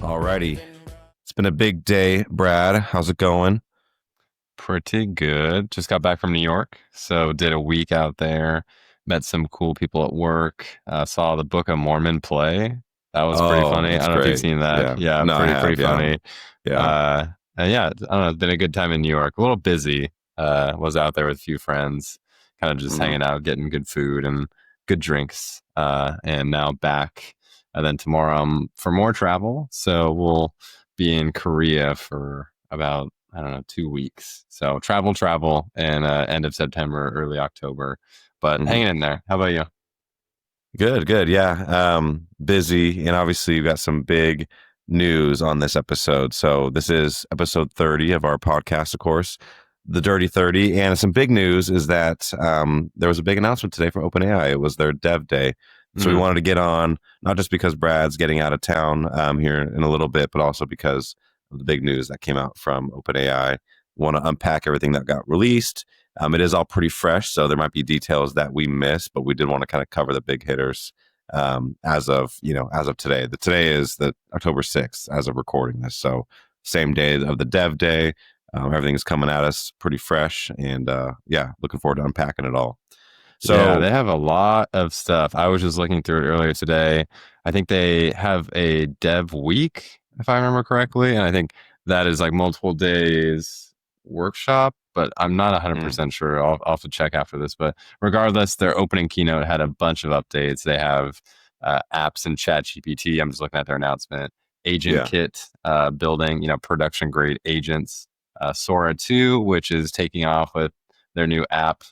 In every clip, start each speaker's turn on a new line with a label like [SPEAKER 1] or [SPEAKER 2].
[SPEAKER 1] Alrighty. It's been a big day, Brad. How's it going?
[SPEAKER 2] Pretty good. Just got back from New York, so did a week out there. Met some cool people at work. Saw the Book of Mormon play. That was pretty
[SPEAKER 1] Oh,
[SPEAKER 2] funny. I
[SPEAKER 1] that's
[SPEAKER 2] don't know if you've
[SPEAKER 1] great.
[SPEAKER 2] seen that.
[SPEAKER 1] Yeah.
[SPEAKER 2] Yeah,
[SPEAKER 1] No, I
[SPEAKER 2] pretty
[SPEAKER 1] have. Yeah.
[SPEAKER 2] funny.
[SPEAKER 1] Yeah.
[SPEAKER 2] Uh, and yeah, I don't know. It's been a good time in New York. A little busy. Was out there with a few friends, kind of just
[SPEAKER 1] Mhm.
[SPEAKER 2] hanging out, getting good food and good drinks. And now back. And then tomorrow for more travel. So we'll be in Korea for about I don't know 2 weeks. So travel, and end of September, early October. But
[SPEAKER 1] Mhm.
[SPEAKER 2] hanging in there. How about you?
[SPEAKER 1] Good, good. Yeah. Busy. And obviously, we've got some big news on this episode. So, this is episode 30 of our podcast, of course, the Dirty 30. And some big news is that there was a big announcement today from OpenAI. It was their Dev Day. So, we
[SPEAKER 2] Hmm.
[SPEAKER 1] wanted to get on, not just because Brad's getting out of town here in a little bit, but also because of the big news that came out from OpenAI. Want to unpack everything that got released. It is all pretty fresh, so there might be details that we missed, but we did want to kind of cover the big hitters as of today. Today is the October 6th as of recording this, so same day of the Dev Day. Everything is coming at us pretty fresh, and yeah, looking forward to unpacking it all.
[SPEAKER 2] Yeah,
[SPEAKER 1] So
[SPEAKER 2] they have a lot of stuff. I was just looking through it earlier today. I think they have a dev week, if I remember correctly. And I think that is like multiple days workshop, but I'm not
[SPEAKER 1] mm,
[SPEAKER 2] 100% sure. I'll have to check after this. But regardless, their opening keynote had a bunch of updates. They have apps in ChatGPT. I'm just looking at their announcement. Agent
[SPEAKER 1] yeah,
[SPEAKER 2] Kit building, production grade agents. Sora 2, which is taking off with their new app.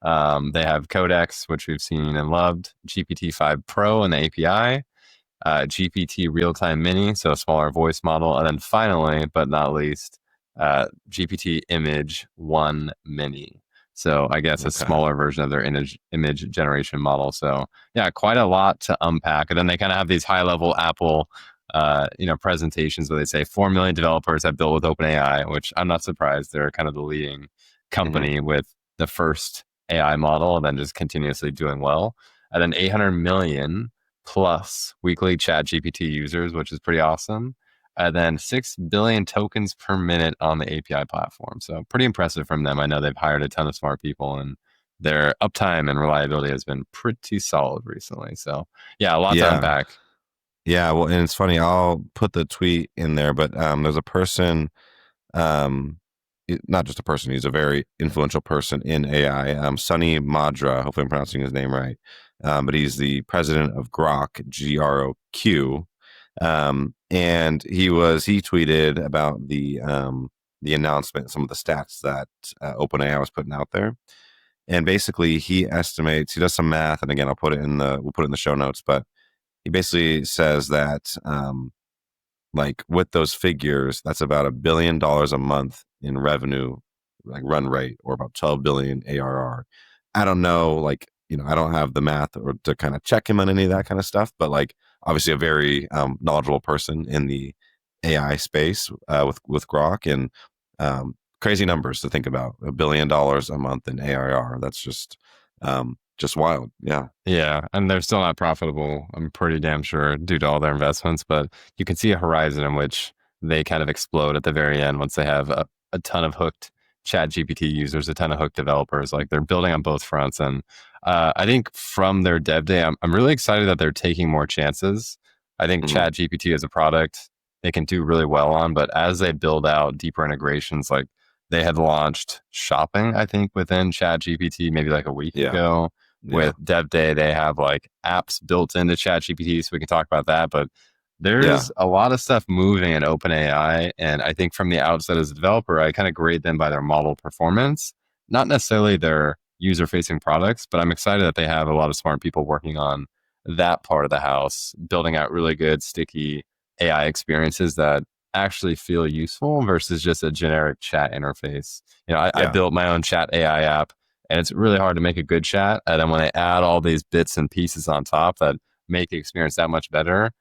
[SPEAKER 2] They have Codex, which we've seen and loved, GPT-5 Pro and the API, GPT Real-Time Mini, so a smaller voice model, and then finally, but not least, GPT Image 1 Mini. So I guess a
[SPEAKER 1] okay,
[SPEAKER 2] smaller version of their image generation model. So yeah, quite a lot to unpack. And then they kind of have these high-level Apple presentations where they say 4 million developers have built with OpenAI, which I'm not surprised. They're kind of the leading
[SPEAKER 1] hmm
[SPEAKER 2] company with the first AI model and then just continuously doing well. And then 800 million plus weekly chat GPT users, which is pretty awesome. And then 6 billion tokens per minute on the API platform. So pretty impressive from them. I know they've hired a ton of smart people and their uptime and reliability has been pretty solid recently. So yeah, a lot to
[SPEAKER 1] yeah,
[SPEAKER 2] unpack.
[SPEAKER 1] yeah. Well, and it's funny. I'll put the tweet in there, but there's a person um, not just a person, he's a very influential person in AI. Sunny Madra, hopefully I'm pronouncing his name right, but he's the president of Grok, GROQ, and he tweeted about the announcement, some of the stats that OpenAI was putting out there, and basically he estimates, he does some math, and again we'll put it in the show notes, but he basically says that like with those figures, that's about $1 billion a month in revenue, like run rate, or about 12 billion ARR. I don't know, like, I don't have the math or to kind of check him on any of that kind of stuff, but like obviously a very knowledgeable person in the AI space with Grok, and crazy numbers to think about. $1 billion a month in ARR. That's just wild. Yeah.
[SPEAKER 2] Yeah, and they're still not profitable, I'm pretty damn sure, due to all their investments, but you can see a horizon in which they kind of explode at the very end once they have a ton of hooked chat GPT users, a ton of hooked developers. Like they're building on both fronts. And I think from their dev day, I'm really excited that they're taking more chances. I think
[SPEAKER 1] hmm
[SPEAKER 2] chat GPT as a product, they can do really well on, but as they build out deeper integrations, like they had launched shopping, I think, within chat GPT maybe like a week
[SPEAKER 1] Yeah.
[SPEAKER 2] ago
[SPEAKER 1] Yeah.
[SPEAKER 2] with DevDay. They have like apps built into ChatGPT, so we can talk about that. But
[SPEAKER 1] Yeah.
[SPEAKER 2] there's a lot of stuff moving in OpenAI, and I think from the outset as a developer, I kind of grade them by their model performance, not necessarily their user-facing products. But I'm excited that they have a lot of smart people working on that part of the house, building out really good, sticky AI experiences that actually feel useful versus just a generic chat interface. I
[SPEAKER 1] Yeah.
[SPEAKER 2] built my own chat AI app and it's really hard to make a good chat. And then when they add all these bits and pieces on top that make the experience that much better,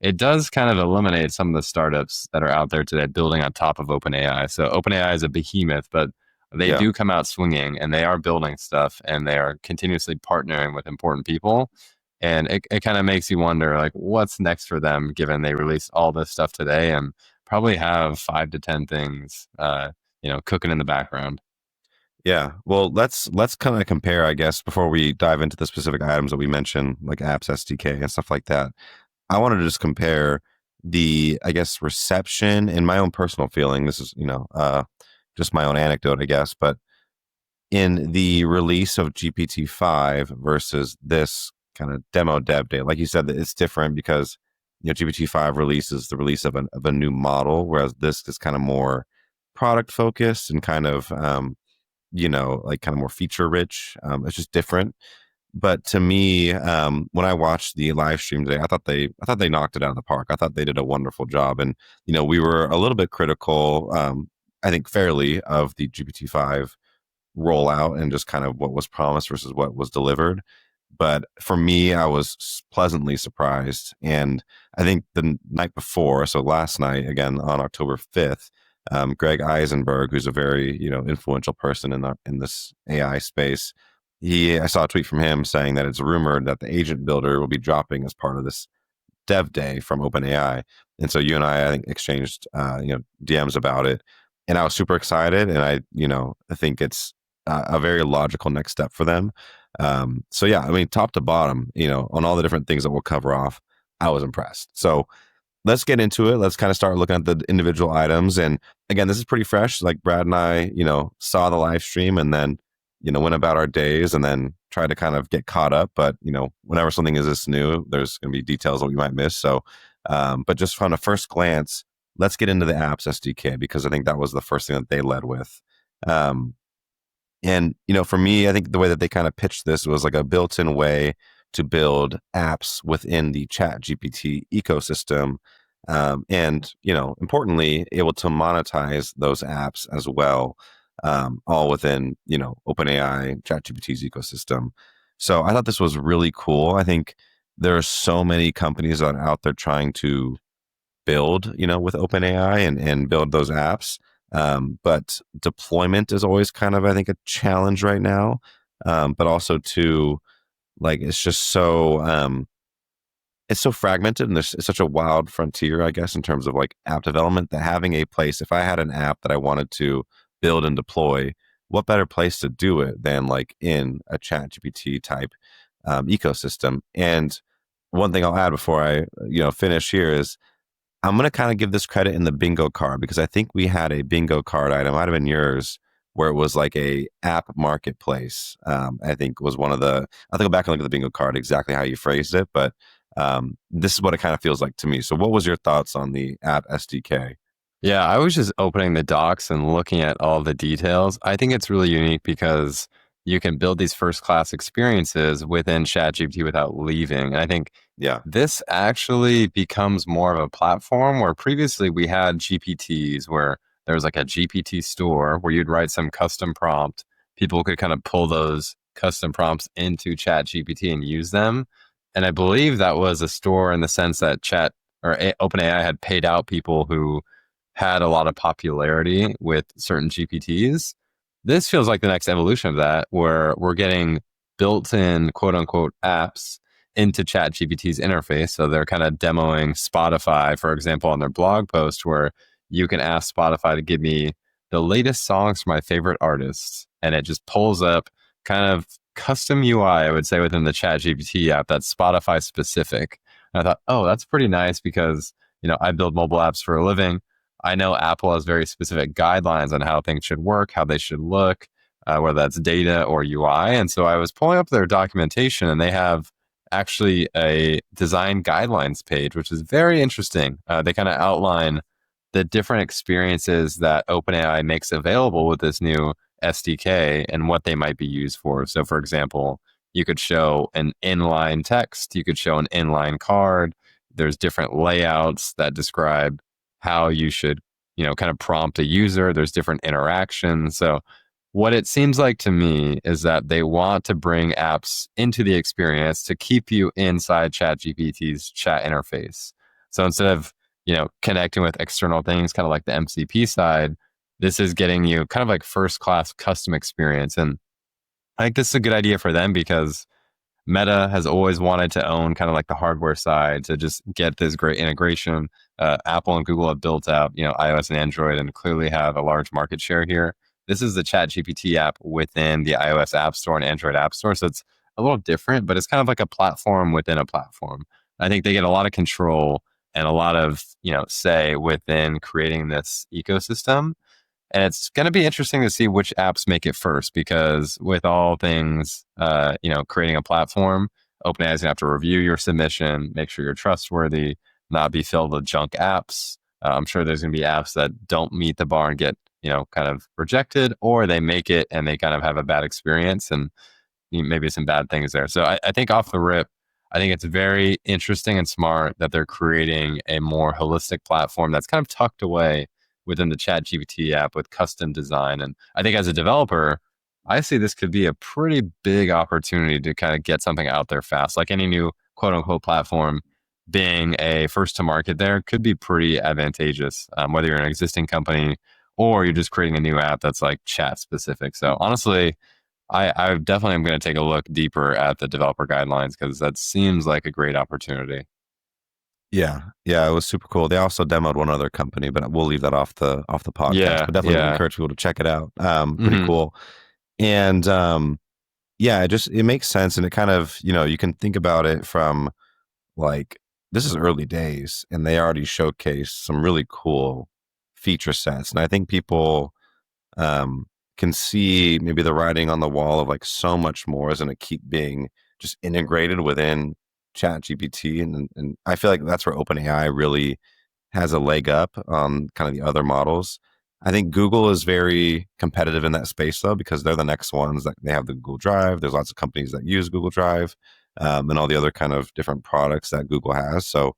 [SPEAKER 2] it does kind of eliminate some of the startups that are out there today building on top of OpenAI. So OpenAI is a behemoth, but they
[SPEAKER 1] Yeah.
[SPEAKER 2] do come out swinging and they are building stuff and they are continuously partnering with important people. And it kind of makes you wonder, like, what's next for them, given they released all this stuff today and probably have 5 to 10 things, cooking in the background.
[SPEAKER 1] Yeah. Well, let's kind of compare, I guess, before we dive into the specific items that we mentioned, like apps, SDK, and stuff like that. I wanted to just compare the, I guess, reception and my own personal feeling. This is, just my own anecdote, I guess, but in the release of GPT-5 versus this kind of demo dev day, like you said, that it's different because GPT-5 release is the release of a new model, whereas this is kind of more product focused and kind of like kind of more feature rich. It's just different. But to me, when I watched the live stream today, I thought they knocked it out of the park. I thought they did a wonderful job, and we were a little bit critical, I think fairly, of the GPT-5 rollout and just kind of what was promised versus what was delivered. But for me, I was pleasantly surprised. And I think the night before, so last night, again on October 5th, Greg Eisenberg, who's a very influential person in this AI space, I saw a tweet from him saying that it's rumored that the agent builder will be dropping as part of this DevDay from OpenAI. And so you and I think, exchanged DMs about it, and I was super excited. And I think it's a very logical next step for them. So yeah, I mean, top to bottom, on all the different things that we'll cover off, I was impressed. So let's get into it. Let's kind of start looking at the individual items. And again, this is pretty fresh. Like Brad and I, saw the live stream and then, went about our days and then tried to kind of get caught up. But, whenever something is this new, there's going to be details that we might miss. So, but just from a first glance, let's get into the apps SDK because I think that was the first thing that they led with. And, for me, I think the way that they kind of pitched this was like a built-in way to build apps within the ChatGPT ecosystem. And, importantly, able to monetize those apps as well, all within, OpenAI, ChatGPT's ecosystem. So I thought this was really cool. I think there are so many companies that are out there trying to build, with OpenAI and build those apps. But deployment is always kind of, I think, a challenge right now. But also too, like it's so fragmented and it's such a wild frontier, I guess, in terms of like app development that having a place, if I had an app that I wanted to build and deploy, what better place to do it than like in a chat GPT type ecosystem? And one thing I'll add before I, finish here is I'm going to kind of give this credit in the bingo card because I think we had a bingo card item, might have been yours, where it was like a app marketplace. I think was one of the. I'll have to go back and look at the bingo card exactly how you phrased it, but this is what it kind of feels like to me. So, what was your thoughts on the app SDK?
[SPEAKER 2] Yeah, I was just opening the docs and looking at all the details. I think it's really unique because you can build these first class experiences within ChatGPT without leaving. And I think
[SPEAKER 1] Yeah,
[SPEAKER 2] this actually becomes more of a platform where previously we had GPTs where there was like a GPT store where you'd write some custom prompt. People could kind of pull those custom prompts into ChatGPT and use them. And I believe that was a store in the sense that OpenAI had paid out people who had a lot of popularity with certain GPTs. This feels like the next evolution of that, where we're getting built-in quote unquote apps into ChatGPT's interface. So they're kind of demoing Spotify, for example, on their blog post, where you can ask Spotify to give me the latest songs from my favorite artists. And it just pulls up kind of custom UI, I would say, within the ChatGPT app that's Spotify specific. And I thought, oh, that's pretty nice because, I build mobile apps for a living. I know Apple has very specific guidelines on how things should work, how they should look, whether that's data or UI. And so I was pulling up their documentation and they have actually a design guidelines page, which is very interesting. They kind of outline the different experiences that OpenAI makes available with this new SDK and what they might be used for. So, for example, you could show an inline text, you could show an inline card. There's different layouts that describe how you should, kind of prompt a user. There's different interactions. So what it seems like to me is that they want to bring apps into the experience to keep you inside ChatGPT's chat interface. So instead of, connecting with external things, kind of like the MCP side, this is getting you kind of like first class custom experience. And I think this is a good idea for them because Meta has always wanted to own kind of like the hardware side to just get this great integration. Apple and Google have built out, iOS and Android and clearly have a large market share here. This is the ChatGPT app within the iOS App Store and Android App Store. So it's a little different, but it's kind of like a platform within a platform. I think they get a lot of control and a lot of, say within creating this ecosystem. And it's going to be interesting to see which apps make it first, because with all things, creating a platform, OpenAI is going to have to review your submission, make sure you're trustworthy, not be filled with junk apps. I'm sure there's going to be apps that don't meet the bar and get, kind of rejected, or they make it and they kind of have a bad experience and maybe some bad things there. So I think off the rip, I think it's very interesting and smart that they're creating a more holistic platform that's kind of tucked away within the ChatGPT app with custom design. And I think as a developer, I see this could be a pretty big opportunity to kind of get something out there fast. Like any new quote unquote platform, being a first to market there could be pretty advantageous, whether you're an existing company or you're just creating a new app that's like chat specific. So honestly, I definitely am going to take a look deeper at the developer guidelines because that seems like a great opportunity.
[SPEAKER 1] Yeah, yeah, it was super cool. They also demoed one other company, but we'll leave that off the podcast.
[SPEAKER 2] Yeah,
[SPEAKER 1] But definitely would
[SPEAKER 2] yeah.
[SPEAKER 1] encourage people to check it out. Pretty
[SPEAKER 2] Hmm.
[SPEAKER 1] cool. And yeah, it makes sense, and it kind of you can think about it from like this is early days, and they already showcase some really cool feature sets, and I think people um, can see maybe the writing on the wall of like so much more is going to keep being just integrated within Chat GPT. And I feel like that's where OpenAI really has a leg up on kind of the other models. I think Google is very competitive in that space though, because they're the next ones that they have the Google Drive. There's lots of companies that use Google Drive and all the other kind of different products that Google has. So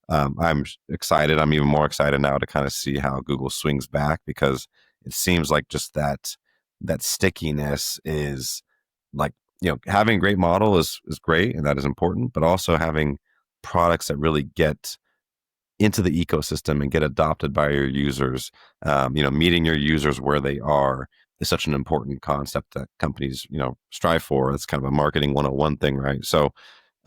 [SPEAKER 1] I'm excited. I'm even more excited now to kind of see how Google swings back because it seems like just that stickiness is like having a great model is great and that is important, but also having products that really get into the ecosystem and get adopted by your users. Meeting your users where they are is such an important concept that companies strive for. It's kind of a marketing 101 thing, right? So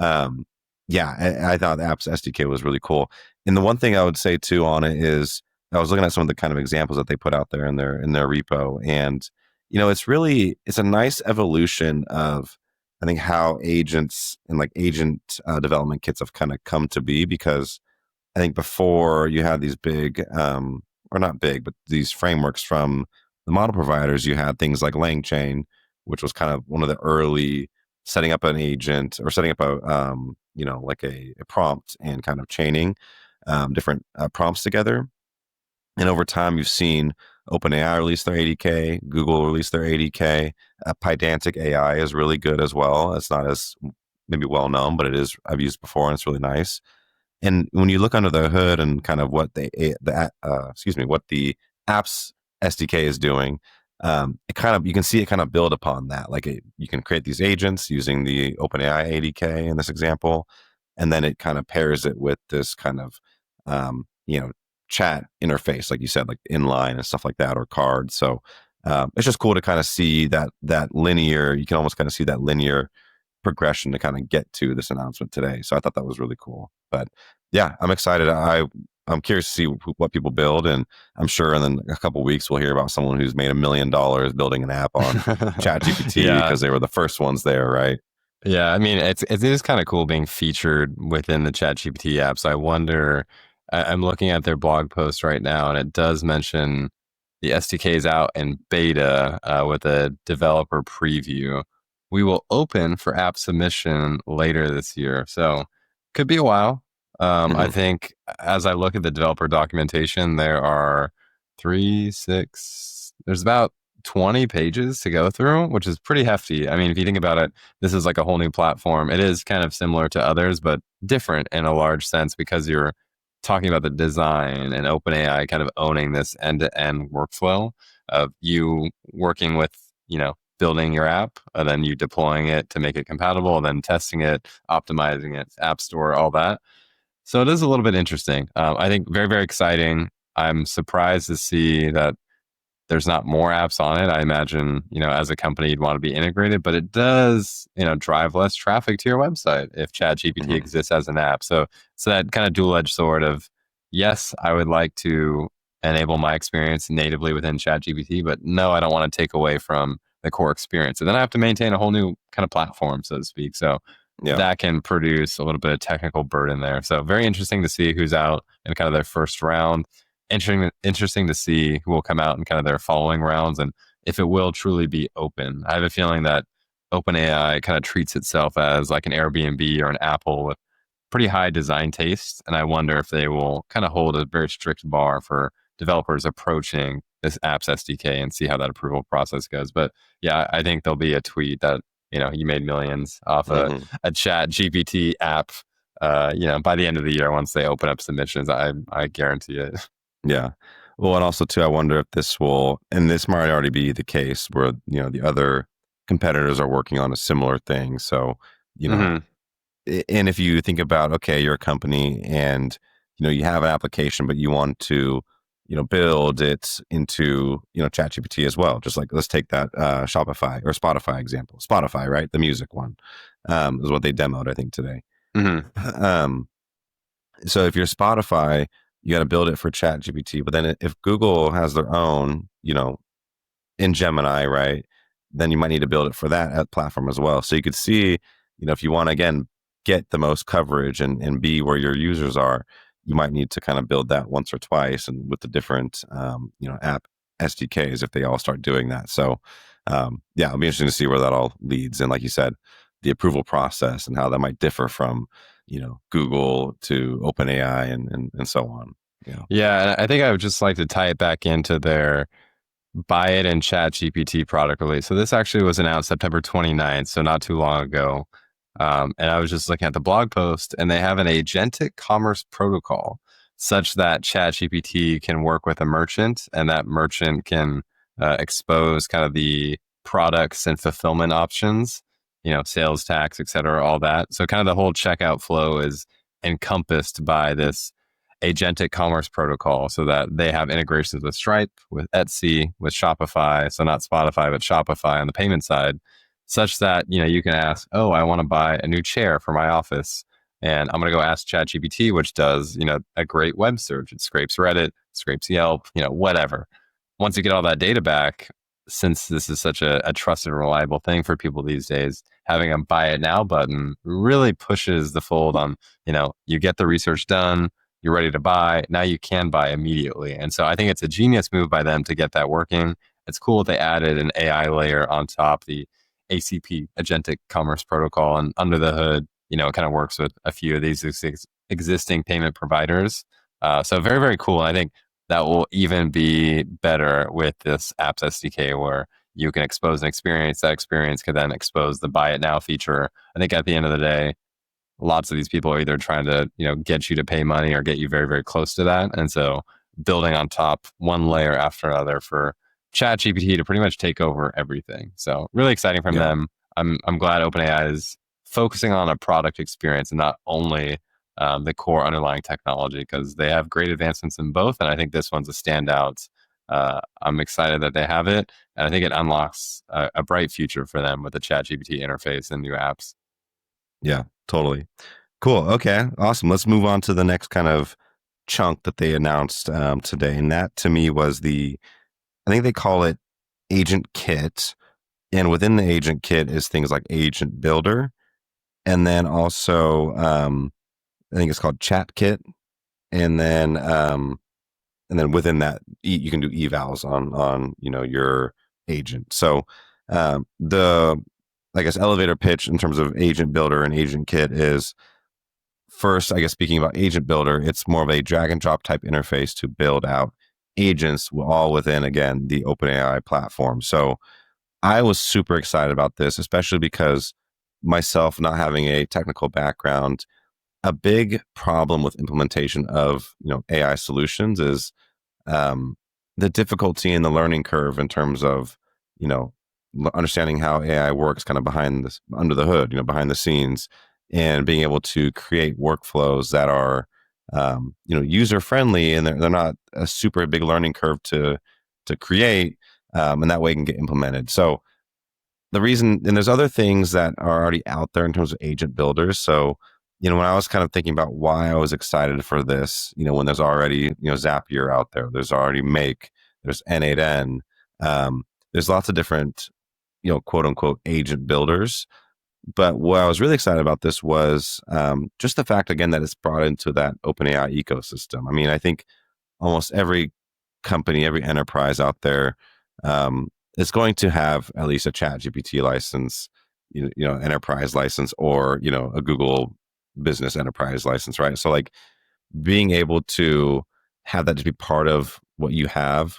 [SPEAKER 1] um, yeah, I thought the apps SDK was really cool. And the one thing I would say too on it is I was looking at some of the kind of examples that they put out there in their repo, and it's a nice evolution of I think how agents and like agent development kits have kind of come to be because I think before you had these big, or not big, but these frameworks from the model providers, you had things like LangChain, which was kind of one of the early setting up an agent or setting up like a prompt and kind of chaining different prompts together. And over time, you've seen OpenAI release their ADK, Google release their ADK. Pydantic AI is really good as well. It's not as maybe well known, but it is. I've used before, and it's really nice. And when you look under the hood and kind of what what the apps SDK is doing, it kind of you can see it kind of build upon that. Like you can create these agents using the OpenAI ADK in this example, and then it kind of pairs it with this kind of um, you know chat interface, like you said, like inline and stuff like that, or cards. So it's just cool to kind of see that linear. You can almost kind of see that linear progression to kind of get to this announcement today. So I thought that was really cool. But yeah, I'm excited. I'm curious to see what people build, and I'm sure in a couple of weeks we'll hear about someone who's made $1 million building an app on ChatGPT
[SPEAKER 2] Yeah.
[SPEAKER 1] because they were the first ones there, right?
[SPEAKER 2] Yeah, I mean, it is kind of cool being featured within the ChatGPT app. So I wonder, I'm looking at their blog post right now, and it does mention the SDK is out in beta with a developer preview. We will open for app submission later this year, so could be a while. I
[SPEAKER 1] Hmm.
[SPEAKER 2] think as I look at the developer documentation, there are three, six, there's about 20 pages to go through, which is pretty hefty. I mean, if you think about it, this is like a whole new platform. It is kind of similar to others, but different in a large sense because you're talking about the design and OpenAI kind of owning this end-to-end workflow of you working with, building your app and then you deploying it to make it compatible, and then testing it, optimizing it, app store, all that. So it is a little bit interesting. I think very, very exciting. I'm surprised to see that there's not more apps on it. I imagine, as a company, you'd want to be integrated, but it does, drive less traffic to your website if ChatGPT
[SPEAKER 1] Hmm.
[SPEAKER 2] exists as an app. So that kind of dual-edged sword of, yes, I would like to enable my experience natively within ChatGPT, but no, I don't want to take away from the core experience. And then I have to maintain a whole new kind of platform, so to speak. So
[SPEAKER 1] Yeah.
[SPEAKER 2] that can produce a little bit of technical burden there. So very interesting to see who's out in kind of their first round. Interesting to see who will come out in kind of their following rounds and if it will truly be open. I have a feeling that OpenAI kind of treats itself as like an Airbnb or an Apple with pretty high design taste. And I wonder if they will kind of hold a very strict bar for developers approaching this apps SDK and see how that approval process goes. But yeah, I think there'll be a tweet that, you made millions off
[SPEAKER 1] Hmm.
[SPEAKER 2] a chat GPT app, by the end of the year, once they open up submissions, I guarantee it.
[SPEAKER 1] Yeah. Well, and also too, I wonder if this will, and this might already be the case where, the other competitors are working on a similar thing. So, you know,
[SPEAKER 2] Hmm.
[SPEAKER 1] and if you think about, okay, you're a company and, you have an application, but you want to, build it into, ChatGPT as well. Just like, let's take that Shopify or Spotify example. Spotify, right? The music one is what they demoed, I think, today.
[SPEAKER 2] Hmm.
[SPEAKER 1] Um, so if you're Spotify, you got to build it for ChatGPT. But then if Google has their own, in Gemini, right, then you might need to build it for that platform as well. So you could see, if you want to again get the most coverage and be where your users are, you might need to kind of build that once or twice, and with the different, app SDKs if they all start doing that. So, yeah, it'll be interesting to see where that all leads. And like you said, the approval process and how that might differ from, Google to OpenAI and so on. Yeah.
[SPEAKER 2] Yeah, and I think I would just like to tie it back into their Buy It and Chat GPT product release. So this actually was announced September 29th, so not too long ago. And I was just looking at the blog post, and they have an agentic commerce protocol such that Chat GPT can work with a merchant, and that merchant can expose kind of the products and fulfillment options, sales tax, et cetera, all that. So kind of the whole checkout flow is encompassed by this agentic commerce protocol so that they have integrations with Stripe, with Etsy, with Shopify. So not Spotify, but Shopify on the payment side, such that, you can ask, oh, I want to buy a new chair for my office. And I'm going to go ask ChatGPT, which does, a great web search. It scrapes Reddit, scrapes Yelp, whatever. Once you get all that data back, since this is such a trusted and reliable thing for people these days, having a buy it now button really pushes the fold on, you get the research done, you're ready to buy. Now you can buy immediately. And so I think it's a genius move by them to get that working. It's cool that they added an AI layer on top, the ACP, Agentic Commerce Protocol, and under the hood, it kind of works with a few of these existing payment providers. So very, very cool. And I think that will even be better with this apps SDK where you can expose an experience. That experience can then expose the buy it now feature. I think at the end of the day, lots of these people are either trying to, get you to pay money or get you very, very close to that. And so building on top one layer after another for ChatGPT to pretty much take over everything. So really exciting from
[SPEAKER 1] Yeah.
[SPEAKER 2] them. I'm glad OpenAI is focusing on a product experience and not only the core underlying technology because they have great advancements in both. And I think this one's a standout. I'm excited that they have it. And I think it unlocks a bright future for them with the ChatGPT interface and new apps.
[SPEAKER 1] Yeah. Totally. Cool. Okay. Awesome. Let's move on to the next kind of chunk that they announced today. And that to me was I think they call it Agent Kit. And within the Agent Kit is things like Agent Builder. And then also, I think it's called Chat Kit. And then within that, you can do evals on, your agent. So the, I guess, elevator pitch in terms of Agent Builder and Agent Kit is, first, I guess, speaking about Agent Builder, it's more of a drag and drop type interface to build out agents all within, again, the OpenAI platform. So I was super excited about this, especially because myself not having a technical background, a big problem with implementation of, AI solutions is um, the difficulty in the learning curve in terms of, you know, understanding how AI works kind of behind this, under the hood, behind the scenes, and being able to create workflows that are, user friendly, and they're not a super big learning curve to create, and that way it can get implemented. So the reason, and there's other things that are already out there in terms of agent builders. So, when I was kind of thinking about why I was excited for this, when there's already, Zapier out there, there's already Make, there's N8N, there's lots of different, quote unquote agent builders. But what I was really excited about this was just the fact, again, that it's brought into that OpenAI ecosystem. I mean, I think almost every company, every enterprise out there is going to have at least a ChatGPT license, enterprise license, or a Google Business Enterprise license, right? So like being able to have that to be part of what you have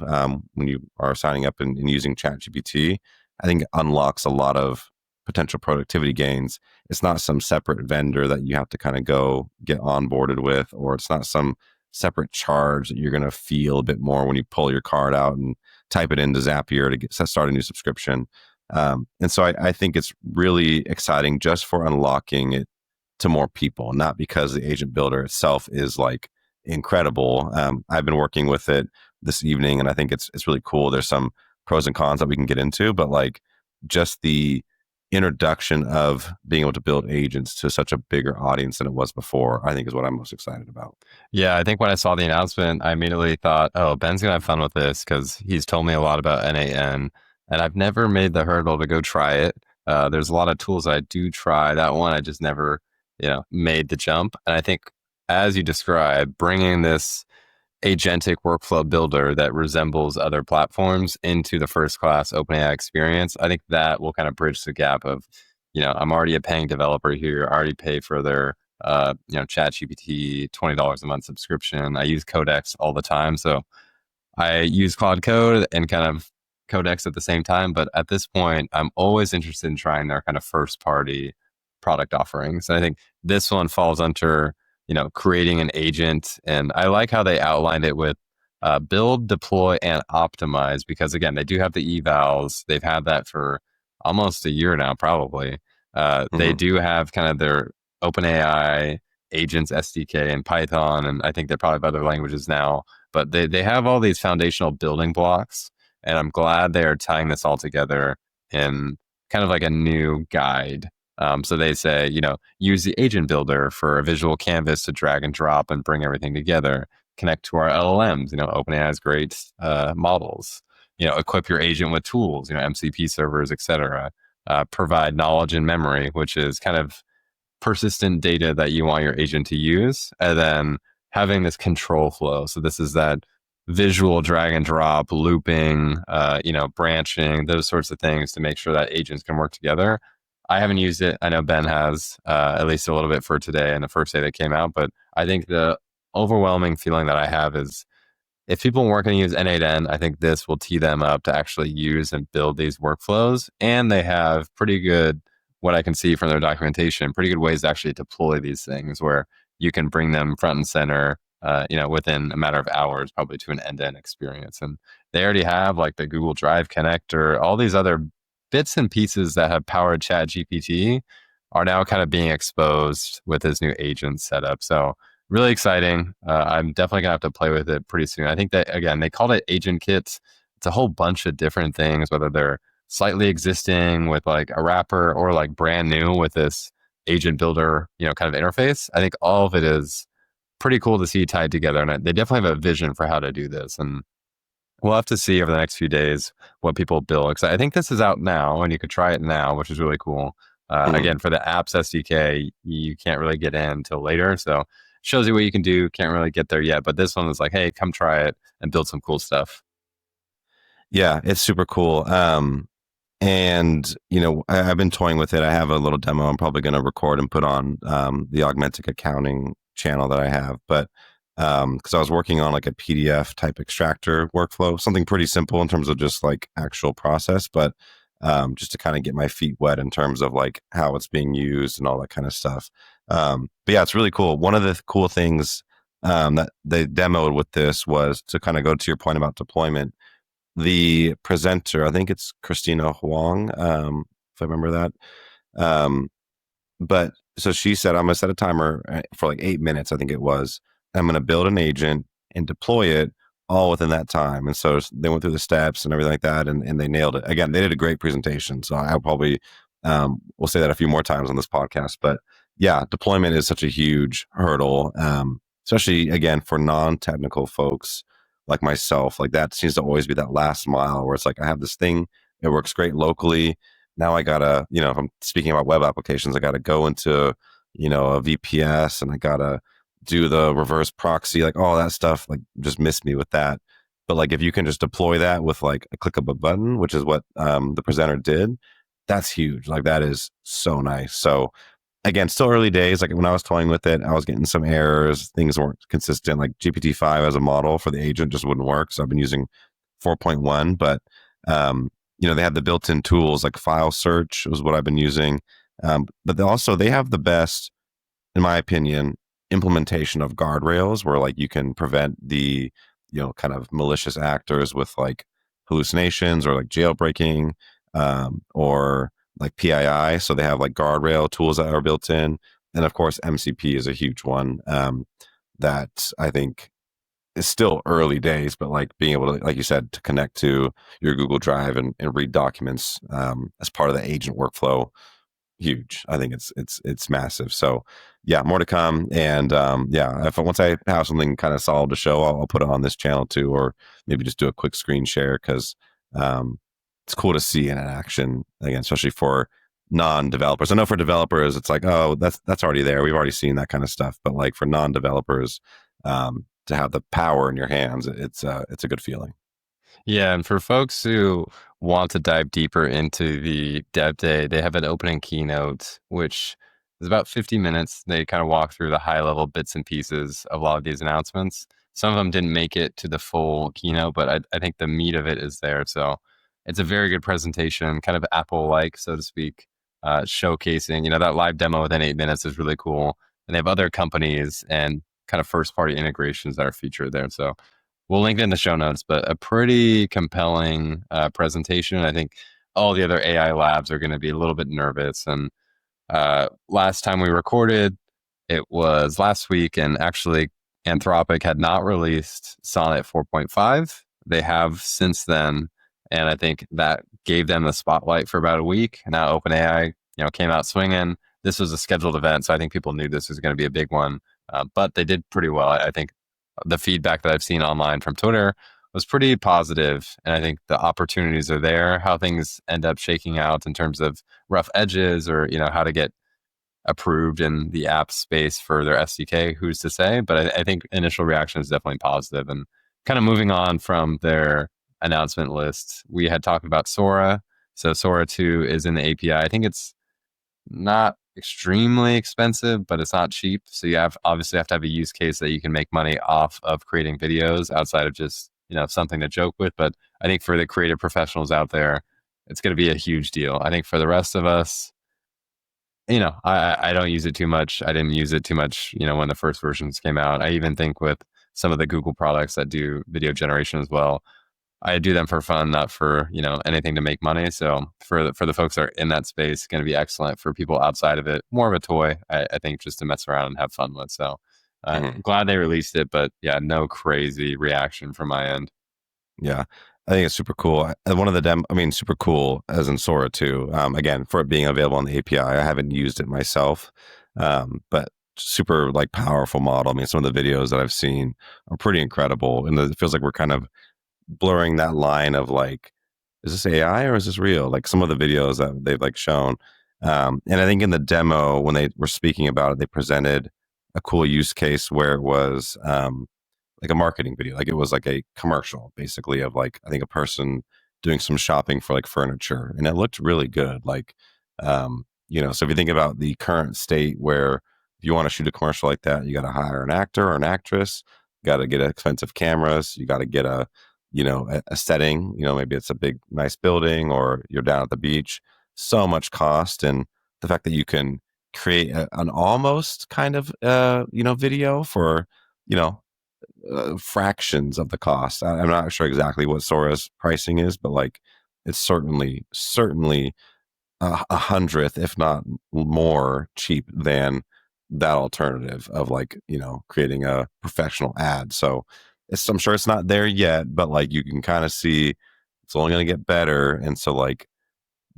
[SPEAKER 1] when you are signing up and using ChatGPT, I think it unlocks a lot of potential productivity gains. It's not some separate vendor that you have to kind of go get onboarded with, or it's not some separate charge that you're going to feel a bit more when you pull your card out and type it into Zapier to start a new subscription. And so I think it's really exciting just for unlocking it to more people, not because the agent builder itself is like incredible. I've been working with it this evening, and I think it's really cool. There's some pros and cons that we can get into, but like just the introduction of being able to build agents to such a bigger audience than it was before, I think is what I'm most excited about.
[SPEAKER 2] Yeah, I think when I saw the announcement, I immediately thought, oh, Ben's going to have fun with this because he's told me a lot about N8N, and I've never made the hurdle to go try it. There's a lot of tools I do try. That one, I just never, made the jump. And I think, as you described, bringing this agentic workflow builder that resembles other platforms into the first class OpenAI experience, I think that will kind of bridge the gap of, I'm already a paying developer here. I already pay for their, ChatGPT $20 a month subscription. I use Codex all the time. So I use Claude Code and kind of Codex at the same time. But at this point, I'm always interested in trying their kind of first party product offerings. And I think this one falls under, creating an agent. And I like how they outlined it with build, deploy, and optimize, because again, they do have the evals. They've had that for almost a year now, probably. They
[SPEAKER 1] Mm-hmm.
[SPEAKER 2] do have kind of their OpenAI agents SDK in Python, and I think they probably have other languages now, but they have all these foundational building blocks. And I'm glad they are tying this all together in kind of like a new guide. So they say, use the agent builder for a visual canvas to drag and drop and bring everything together. Connect to our LLMs, OpenAI's great models. Equip your agent with tools, MCP servers, etc. Provide knowledge and memory, which is kind of persistent data that you want your agent to use, and then having this control flow. So this is that visual drag and drop, looping, branching, those sorts of things to make sure that agents can work together. I haven't used it. I know Ben has, at least a little bit for today and the first day that came out, but I think the overwhelming feeling that I have is if people weren't going to use N8N, I think this will tee them up to actually use and build these workflows. And they have pretty good, what I can see from their documentation, pretty good ways to actually deploy these things where you can bring them front and center, within a matter of hours, probably to an end-to-end experience. And they already have like the Google Drive connector, all these other bits and pieces that have powered ChatGPT are now kind of being exposed with this new agent setup. So really exciting. I'm definitely gonna have to play with it pretty soon. I think that again, they called it agent kits. It's a whole bunch of different things, whether they're slightly existing with like a wrapper or like brand new with this agent builder, kind of interface. I think all of it is pretty cool to see tied together. And they definitely have a vision for how to do this. And we'll have to see over the next few days what people build. Because I think this is out now and you could try it now, which is really cool.
[SPEAKER 1] Mm-hmm.
[SPEAKER 2] Again, for the apps SDK, you can't really get in until later. So shows you what you can do. Can't really get there yet. But this one is like, hey, come try it and build some cool stuff.
[SPEAKER 1] Yeah, it's super cool. And I've been toying with it. I have a little demo I'm probably going to record and put on the Augmentic accounting channel that I have. But because I was working on like a PDF type extractor workflow, something pretty simple in terms of just like actual process, but just to kind of get my feet wet in terms of like how it's being used and all that kind of stuff. But yeah, it's really cool. One of the cool things that they demoed with this was to kind of go to your point about deployment. The presenter, I think it's Christina Huang, if I remember that. But so she said, I'm going to set a timer for like 8 minutes, I think it was. I'm going to build an agent and deploy it all within that time. And so they went through the steps and everything like that, and they nailed it. Again, they did a great presentation. So I'll probably will say that a few more times on this podcast. But yeah, deployment is such a huge hurdle, especially again for non-technical folks like myself. Like that seems to always be that last mile where it's like I have this thing, it works great locally. Now I gotta, if I'm speaking about web applications, I gotta go into, a VPS and I gotta do the reverse proxy, like all that stuff, like just missed me with that. But like if you can just deploy that with like a click of a button, which is what the presenter did, that's huge. Like that is so nice. So again, still early days. Like when I was toying with it, I was getting some errors. Things weren't consistent. Like GPT-5 as a model for the agent just wouldn't work. So I've been using 4.1, but they have the built-in tools like file search was what I've been using. But they have the best, in my opinion, implementation of guardrails where like you can prevent the, kind of malicious actors with like hallucinations or like jailbreaking, or like PII. So they have like guardrail tools that are built in. And of course, MCP is a huge one, that I think is still early days, but like being able to, like you said, to connect to your Google Drive and read documents, as part of the agent workflow, huge. I think it's massive. So yeah, more to come. And yeah, if once I have something kind of solid to show, I'll put it on this channel too, or maybe just do a quick screen share because it's cool to see in action again, especially for non-developers. I know for developers, it's like, oh, that's already there. We've already seen that kind of stuff. But like for non-developers, to have the power in your hands, it's a good feeling.
[SPEAKER 2] Yeah, and for folks who want to dive deeper into the DevDay, they have an opening keynote, which is about 50 minutes. They kind of walk through the high level bits and pieces of a lot of these announcements. Some of them didn't make it to the full keynote, but I think the meat of it is there. So it's a very good presentation, kind of Apple-like, so to speak, showcasing, that live demo within 8 minutes is really cool. And they have other companies and kind of first-party integrations that are featured there. So we'll link it in the show notes, but a pretty compelling presentation. I think all the other AI labs are going to be a little bit nervous. And last time we recorded, it was last week, and actually, Anthropic had not released Sonnet 4.5. They have since then, and I think that gave them the spotlight for about a week. And now OpenAI, came out swinging. This was a scheduled event, so I think people knew this was going to be a big one. But they did pretty well. I think the feedback that I've seen online from Twitter was pretty positive, and I think the opportunities are there. How things end up shaking out in terms of rough edges, or how to get approved in the app space for their SDK, who's to say? But I think initial reaction is definitely positive. And kind of moving on from their announcement list, we had talked about Sora. So Sora 2 is in the API. I think it's not extremely expensive, but it's not cheap. So you obviously have to have a use case that you can make money off of creating videos outside of just, something to joke with. But I think for the creative professionals out there, it's going to be a huge deal. I think for the rest of us, I don't use it too much. I didn't use it too much, when the first versions came out. I even think with some of the Google products that do video generation as well, I do them for fun, not for anything to make money. So for the folks that are in that space, it's going to be excellent. For people outside of it, more of a toy, I think, just to mess around and have fun with. So
[SPEAKER 1] Mhm.
[SPEAKER 2] glad they released it, but yeah, no crazy reaction from my end.
[SPEAKER 1] Yeah, I think it's super cool. And one of the super cool as in Sora too. Again, for it being available on the API, I haven't used it myself, but super like powerful model. I mean, some of the videos that I've seen are pretty incredible, and it feels like we're kind of blurring that line of like, is this AI or is this real? Like some of the videos that they've like shown, and I think in the demo when they were speaking about it, they presented a cool use case where it was, like a marketing video. Like it was like a commercial basically of like, I think a person doing some shopping for like furniture, and it looked really good. Like, so if you think about the current state where if you want to shoot a commercial like that, you got to hire an actor or an actress, you got to get expensive cameras, you got to get a setting, maybe it's a big, nice building or you're down at the beach, so much cost. And the fact that you can create an almost kind of, video for, you know, fractions of the cost. I'm not sure exactly what Sora's pricing is, but like it's certainly a hundredth, if not more, cheap than that alternative of like creating a professional ad. So I'm sure it's not there yet, but like you can kind of see it's only going to get better. And so like,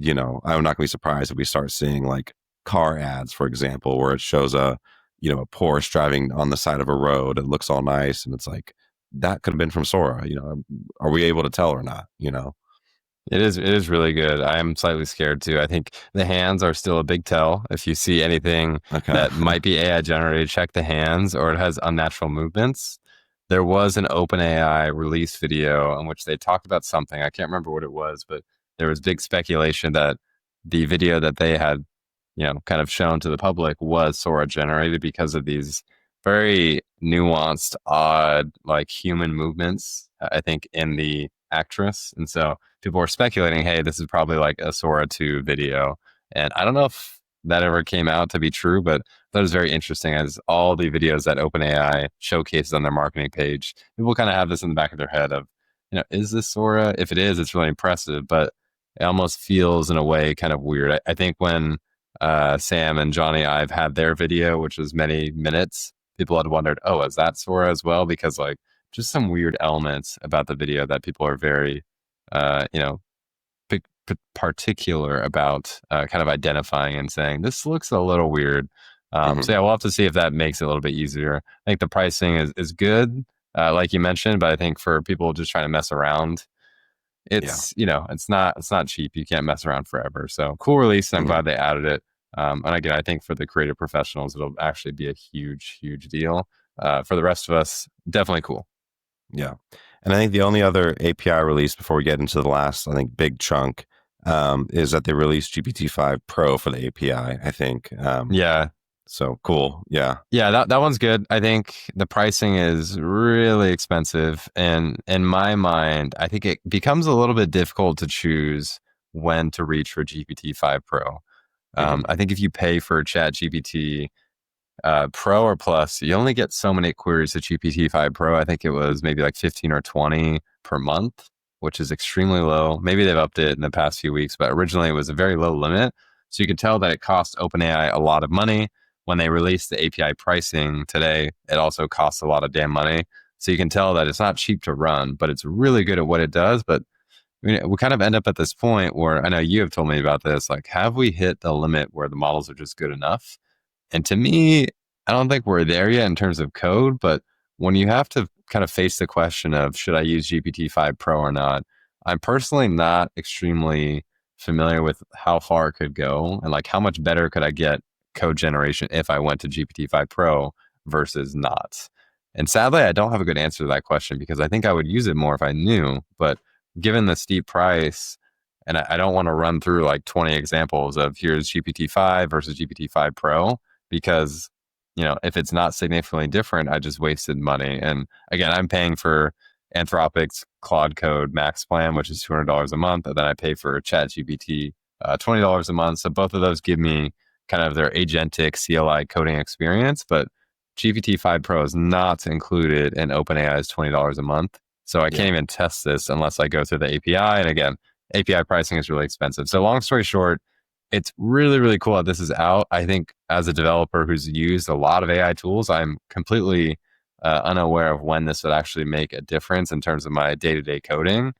[SPEAKER 1] I'm not going to be surprised if we start seeing like car ads, for example, where it shows a Porsche driving on the side of a road. It looks all nice. And it's like, that could have been from Sora. Are we able to tell or not?
[SPEAKER 2] It is really good. I am slightly scared too. I think the hands are still a big tell. If you see anything
[SPEAKER 1] Okay.
[SPEAKER 2] that might be AI generated, check the hands or it has unnatural movements. There was an OpenAI release video in which they talked about something. I can't remember what it was, but there was big speculation that the video that they had, kind of shown to the public was Sora generated because of these very nuanced, odd, like human movements, I think, in the actress. And so people were speculating, hey, this is probably like a Sora 2 video. And I don't know if that ever came out to be true, but that was very interesting as all the videos that OpenAI showcases on their marketing page, people kind of have this in the back of their head of, is this Sora? If it is, it's really impressive, but it almost feels in a way kind of weird. I think when Sam and Johnny Ive had their video, which was many minutes, people had wondered, oh, is that Sora as well? Because like just some weird elements about the video that people are very, uh, you know, particular about kind of identifying and saying this looks a little weird. So
[SPEAKER 1] Hmm.
[SPEAKER 2] yeah, we'll have to see if that makes it a little bit easier. I think the pricing is good, like you mentioned, but I think for people just trying to mess around,
[SPEAKER 1] Yeah.
[SPEAKER 2] it's not cheap. You can't mess around forever. So cool release. And I'm
[SPEAKER 1] Hmm.
[SPEAKER 2] glad they added it. And again, I think for the creative professionals, it'll actually be a huge, huge deal. For the rest of us, definitely cool.
[SPEAKER 1] Yeah. And I think the only other API release before we get into the last, I think, big chunk is that they released GPT-5 Pro for the API, I think.
[SPEAKER 2] Yeah,
[SPEAKER 1] So cool. Yeah.
[SPEAKER 2] yeah, that one's good. I think the pricing is really expensive, and in my mind, I think it becomes a little bit difficult to choose when to reach for GPT-5 Pro.
[SPEAKER 1] Hmm.
[SPEAKER 2] I think if you pay for ChatGPT Pro or Plus, you only get so many queries to GPT-5 Pro. I think it was maybe like 15 or 20 per month, which is extremely low. Maybe they've upped it in the past few weeks, but originally it was a very low limit. So you can tell that it cost OpenAI a lot of money. When they released the API pricing today, it also costs a lot of damn money. So you can tell that it's not cheap to run, but it's really good at what it does. But we kind of end up at this point where I know you have told me about this. Like, have we hit the limit where the models are just good enough? And to me, I don't think we're there yet in terms of code, but when you have to kind of face the question of should I use GPT-5 Pro or not, I'm personally not extremely familiar with how far it could go and like how much better could I get code generation if I went to GPT-5 Pro versus not. And sadly, I don't have a good answer to that question because I think I would use it more if I knew, but given the steep price, and I don't want to run through like 20 examples of here's GPT-5 versus GPT-5 Pro because if it's not significantly different, I just wasted money. And again, I'm paying for Anthropic's Claude Code Max plan, which is $200 a month, and then I pay for ChatGPT $20 a month. So both of those give me kind of their agentic CLI coding experience, but GPT-5 Pro is not included in OpenAI's $20 a month. So I can't
[SPEAKER 1] Yeah.
[SPEAKER 2] even test this unless I go through the API. And again, API pricing is really expensive. So long story short, it's really, really cool that this is out. I think as a developer who's used a lot of AI tools, I'm completely unaware of when this would actually make a difference in terms of my day-to-day coding.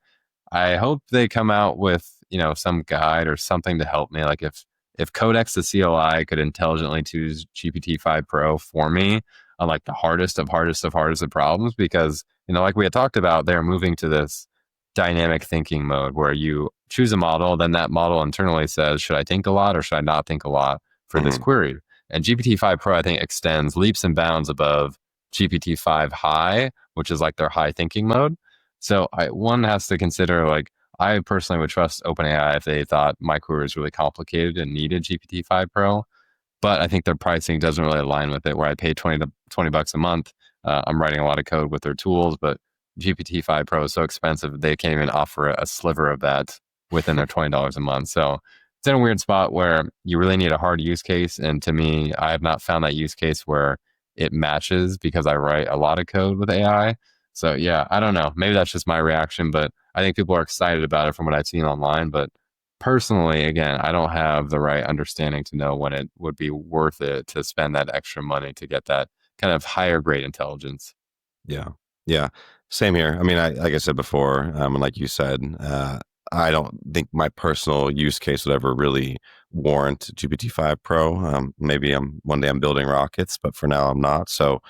[SPEAKER 2] I hope they come out with, some guide or something to help me. Like if Codex the CLI could intelligently choose GPT-5 Pro for me on like the hardest of hardest of hardest of problems, because, like we had talked about, they're moving to this dynamic thinking mode where you choose a model, then that model internally says, should I think a lot or should I not think a lot for this
[SPEAKER 1] Hmm.
[SPEAKER 2] query? And GPT-5 Pro, I think, extends leaps and bounds above GPT-5 High, which is like their high thinking mode. So one has to consider like I personally would trust OpenAI if they thought my query was really complicated and needed GPT-5 Pro, but I think their pricing doesn't really align with it. Where I pay 20 bucks a month, I'm writing a lot of code with their tools, but GPT-5 Pro is so expensive they can't even offer a sliver of that within their $20 a month. So it's in a weird spot where you really need a hard use case, and to me, I have not found that use case where it matches because I write a lot of code with AI. So yeah, I don't know. Maybe that's just my reaction, but I think people are excited about it from what I've seen online. But personally, again, I don't have the right understanding to know when it would be worth it to spend that extra money to get that kind of higher grade intelligence.
[SPEAKER 1] Yeah. Yeah. Same here. I mean, like I said before, and like you said, I don't think my personal use case would ever really warrant GPT-5 Pro. Maybe one day I'm building rockets, but for now I'm not. So,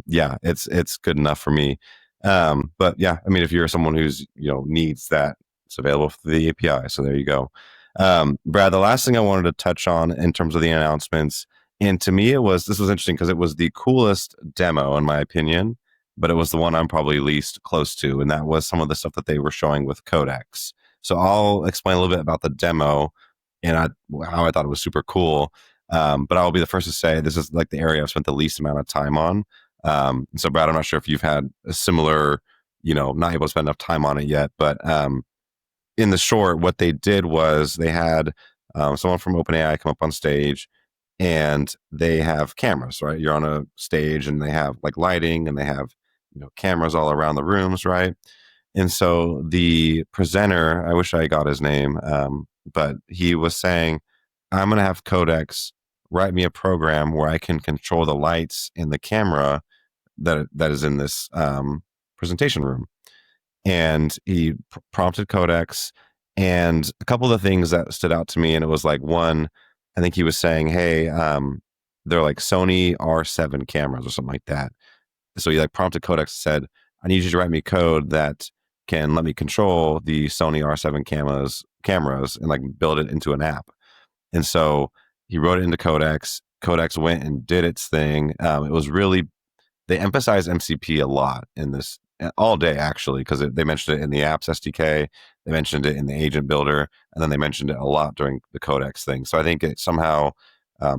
[SPEAKER 1] yeah, it's good enough for me. But yeah, I mean, if you're someone who's needs that, it's available through the API. So there you go. Brad, the last thing I wanted to touch on in terms of the announcements, and to me, this was interesting because it was the coolest demo in my opinion, but it was the one I'm probably least close to, and that was some of the stuff that they were showing with Codex. So I'll explain a little bit about the demo and how I thought it was super cool. But I'll be the first to say this is like the area I've spent the least amount of time on. So Brad, I'm not sure if you've had a similar, not able to spend enough time on it yet, but in the short, what they did was they had someone from OpenAI come up on stage, and they have cameras, right? You're on a stage and they have like lighting and they have cameras all around the rooms, right? And so the presenter, I wish I got his name, but he was saying, I'm going to have Codex write me a program where I can control the lights and the camera that is in this presentation room. And he prompted Codex, and a couple of the things that stood out to me, and it was like, one, I think he was saying, hey, they're like Sony R7 cameras or something like that. So he like prompted Codex, said, I need you to write me code that can let me control the Sony R7 cameras and like build it into an app. And so he wrote it into Codex. Codex went and did its thing. It was really, they emphasize MCP a lot in this all day, actually, because they mentioned it in the apps SDK, they mentioned it in the agent builder, and then they mentioned it a lot during the Codex thing. So I think it somehow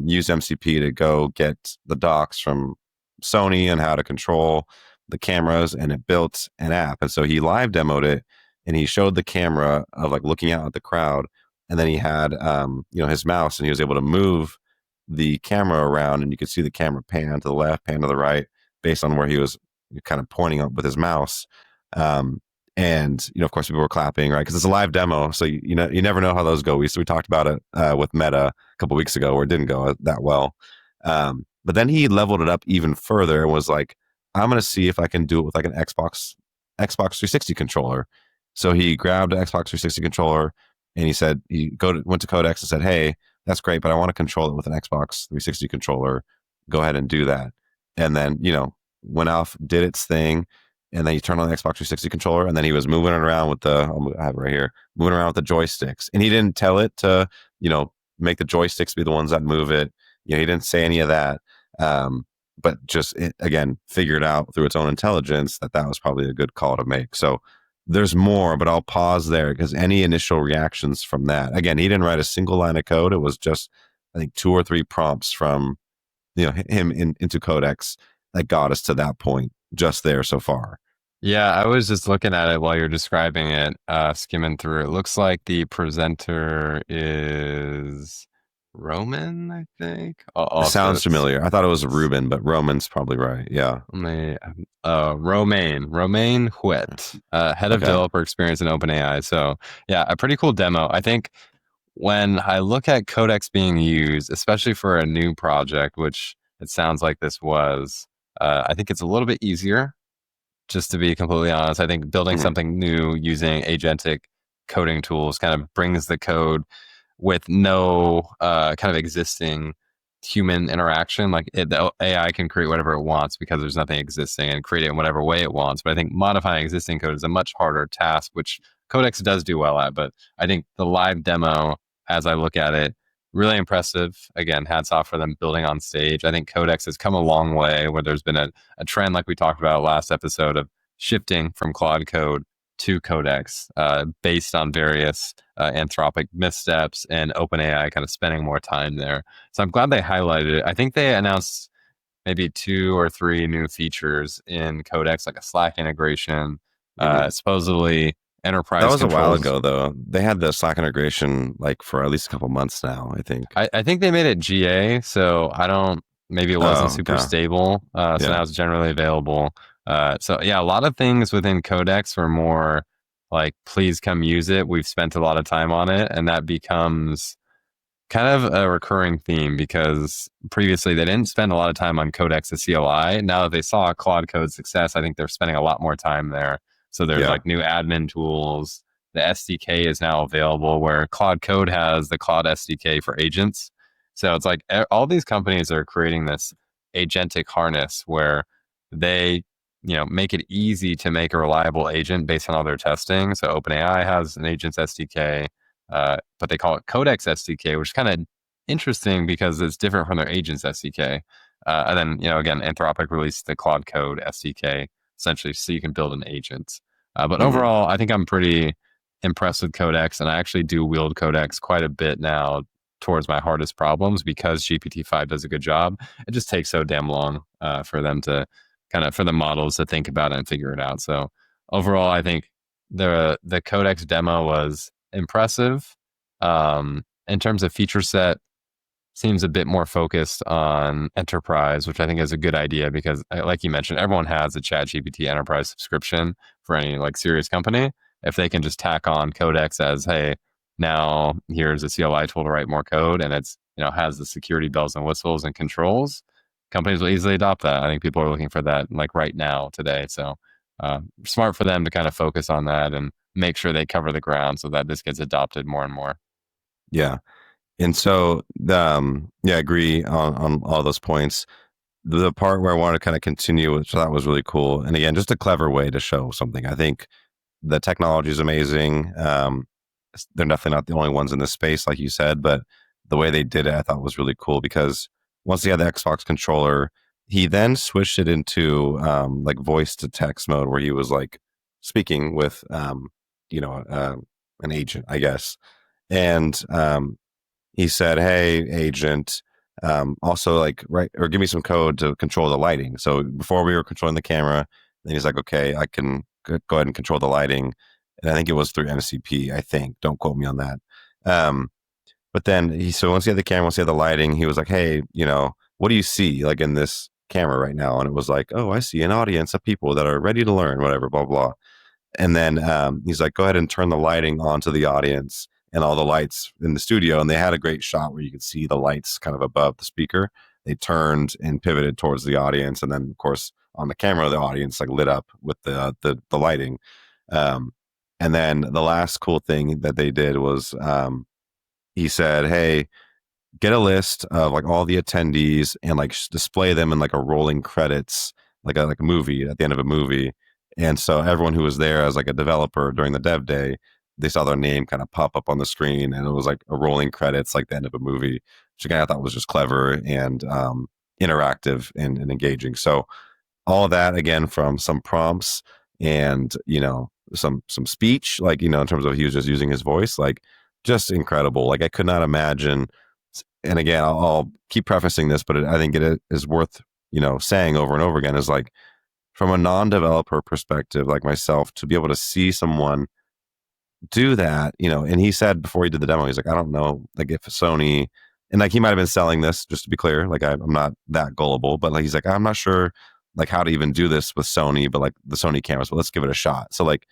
[SPEAKER 1] used MCP to go get the docs from Sony and how to control the cameras, and it built an app. And so he live demoed it, and he showed the camera of like looking out at the crowd, and then he had his mouse, and he was able to move the camera around, and you could see the camera pan to the left, pan to the right, based on where he was kind of pointing up with his mouse. Um, and of course, people were clapping, right? Because it's a live demo, so you never know how those go. We talked about it with Meta a couple weeks ago, where it didn't go that well. But then he leveled it up even further and was like, "I'm going to see if I can do it with like an Xbox 360 controller." So he grabbed an Xbox 360 controller, and he said went to Codex and said, "Hey, that's great, but I want to control it with an Xbox 360 controller. Go ahead and do that." And then went off, did its thing, and then he turned on the Xbox 360 controller, and then he was moving it around with I have it right here, moving around with the joysticks. And he didn't tell it to, make the joysticks be the ones that move it. He didn't say any of that. But just again, figured out through its own intelligence that was probably a good call to make. So there's more, but I'll pause there because any initial reactions from that, again, he didn't write a single line of code. It was just, I think, 2 or 3 prompts from him into Codex that got us to that point just there so far.
[SPEAKER 2] Yeah, I was just looking at it while you're describing it, skimming through. It looks like the presenter is Roman, I think.
[SPEAKER 1] It
[SPEAKER 2] Also,
[SPEAKER 1] sounds familiar. I thought it was Ruben, but Roman's probably right. Yeah.
[SPEAKER 2] Romain Huet, head of
[SPEAKER 1] Okay.
[SPEAKER 2] developer experience in OpenAI. So yeah, a pretty cool demo. I think when I look at Codex being used, especially for a new project, which it sounds like this was, I think it's a little bit easier. Just to be completely honest, I think building
[SPEAKER 1] Mm-hmm.
[SPEAKER 2] something new using agentic coding tools kind of brings the code with no kind of existing human interaction. Like the AI can create whatever it wants because there's nothing existing and create it in whatever way it wants. But I think modifying existing code is a much harder task, which Codex does do well at. But I think the live demo, as I look at it, really impressive. Again, hats off for them building on stage. I think Codex has come a long way where there's been a trend, like we talked about last episode, of shifting from Claude Code to Codex based on various Anthropic missteps and OpenAI kind of spending more time there. So I'm glad they highlighted it. I think they announced maybe 2 or 3 new features in Codex, like a Slack integration,
[SPEAKER 1] Mm-hmm.
[SPEAKER 2] supposedly
[SPEAKER 1] That
[SPEAKER 2] enterprise
[SPEAKER 1] was a while
[SPEAKER 2] controls.
[SPEAKER 1] ago, though. They had the Slack integration like for at least a couple months now, I think.
[SPEAKER 2] I think they made it GA, so I don't. Maybe it wasn't
[SPEAKER 1] Oh,
[SPEAKER 2] super
[SPEAKER 1] okay.
[SPEAKER 2] stable, so
[SPEAKER 1] Yeah.
[SPEAKER 2] now it's generally available. So yeah, a lot of things within Codex were more like, please come use it. We've spent a lot of time on it, and that becomes kind of a recurring theme because previously they didn't spend a lot of time on Codex to CLI. Now that they saw Claude Code's success, I think they're spending a lot more time there. So there's
[SPEAKER 1] Yeah.
[SPEAKER 2] like new admin tools. The SDK is now available where Claude Code has the Claude SDK for agents. So it's like all these companies are creating this agentic harness where they, make it easy to make a reliable agent based on all their testing. So OpenAI has an agents SDK, but they call it Codex SDK, which is kind of interesting because it's different from their agents SDK. And then, again, Anthropic released the Claude Code SDK, essentially, so you can build an agent. But
[SPEAKER 1] Hmm.
[SPEAKER 2] overall, I think I'm pretty impressed with Codex, and I actually do wield Codex quite a bit now towards my hardest problems because GPT-5 does a good job. It just takes so damn long for them to for the models to think about it and figure it out. So overall, I think the Codex demo was impressive. In terms of feature set, seems a bit more focused on enterprise, which I think is a good idea because, like you mentioned, everyone has a ChatGPT enterprise subscription for any like serious company. If they can just tack on Codex as, hey, now here's a CLI tool to write more code, and it's has the security bells and whistles and controls, companies will easily adopt that. I think people are looking for that like right now today. So smart for them to kind of focus on that and make sure they cover the ground so that this gets adopted more and more.
[SPEAKER 1] Yeah. And so, yeah, I agree on all those points. The part where I want to kind of continue, which I thought was really cool, and again, just a clever way to show something. I think the technology is amazing. They're definitely not the only ones in this space, like you said, but the way they did it, I thought was really cool because once he had the Xbox controller, he then switched it into like voice to text mode, where he was like speaking with, you know, uh, an agent, I guess, and he said, "Hey, agent, also like write or give me some code to control the lighting." So before we were controlling the camera, then he's like, "Okay, I can go ahead and control the lighting." And I think it was through MCP. I think. Don't quote me on that. Um, but then so once he had the camera, once he had the lighting, he was like, "Hey, what do you see like in this camera right now?" And it was like, "Oh, I see an audience of people that are ready to learn, whatever, blah blah." And then he's like, go ahead and turn the lighting onto the audience and all the lights in the studio. And they had a great shot where you could see the lights kind of above the speaker. They turned and pivoted towards the audience. And then, of course, on the camera, the audience like lit up with the lighting. Um, and then the last cool thing that they did was he said, hey, get a list of like all the attendees and like display them in like a rolling credits, like a movie at the end of a movie. And so everyone who was there as like a developer during the dev day, they saw their name kind of pop up on the screen, and it was like a rolling credits, like the end of a movie, which again I thought was just clever and interactive and engaging. So all of that again from some prompts and some speech, like in terms of he was just using his voice, like just incredible. Like I could not imagine. And again, I'll keep prefacing this, but I think it is worth saying over and over again is like from a non-developer perspective, like myself, to be able to see someone do that, and he said before he did the demo, he's like, I don't know, like if Sony, and like he might have been selling this, just to be clear, like I'm not that gullible, but like he's like, I'm not sure like how to even do this with Sony, but like the Sony cameras, but let's give it a shot. So like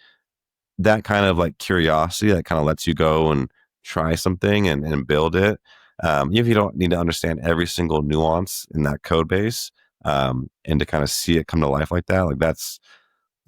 [SPEAKER 1] that kind of like curiosity that kind of lets you go and try something and build it. Even if you don't need to understand every single nuance in that code base, and to kind of see it come to life like that, like that's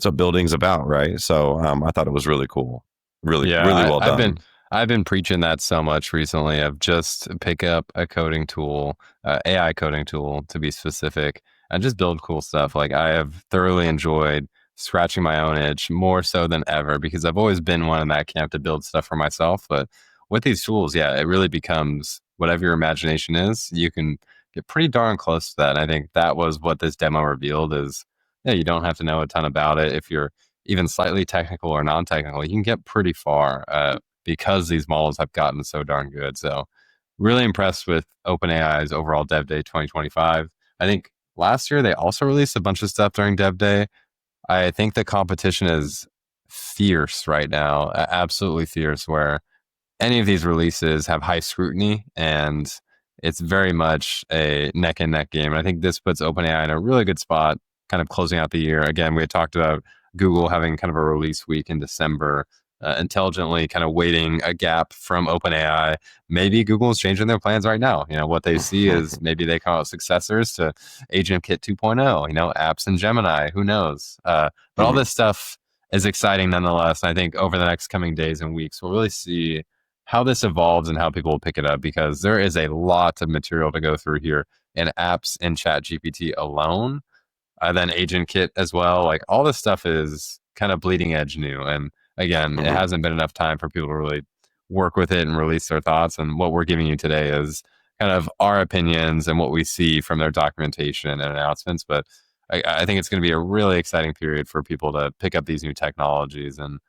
[SPEAKER 1] what building's about, right? So I thought it was really cool, really, really
[SPEAKER 2] Yeah,
[SPEAKER 1] well done.
[SPEAKER 2] I've been preaching that so much recently of just pick up a coding tool, AI coding tool to be specific, and just build cool stuff. Like I have thoroughly enjoyed scratching my own itch more so than ever because I've always been one in that camp to build stuff for myself. But with these tools, yeah, it really becomes whatever your imagination is. You can get pretty darn close to that. And I think that was what this demo revealed is, yeah, you don't have to know a ton about it if you're even slightly technical or non-technical, you can get pretty far because these models have gotten so darn good. So really impressed with OpenAI's overall Dev Day 2025. I think last year they also released a bunch of stuff during Dev Day. I think the competition is fierce right now, absolutely fierce, where any of these releases have high scrutiny and it's very much a neck and neck game. And I think this puts OpenAI in a really good spot, kind of closing out the year. Again, we had talked about Google having kind of a release week in December. intelligently kind of waiting a gap from OpenAI. Maybe Google's changing their plans right now. What they see is maybe they call it successors to Agent Kit 2.0, apps in Gemini, who knows? But all
[SPEAKER 1] Mhm.
[SPEAKER 2] this stuff is exciting nonetheless. I think over the next coming days and weeks, we'll really see how this evolves and how people will pick it up, because there is a lot of material to go through here in apps in ChatGPT alone. Then Agent Kit as well. Like, all this stuff is kind of bleeding edge new. And again, it
[SPEAKER 1] Mhm.
[SPEAKER 2] hasn't been enough time for people to really work with it and release their thoughts. And what we're giving you today is kind of our opinions and what we see from their documentation and announcements. But I think it's going to be a really exciting period for people to pick up these new technologies. And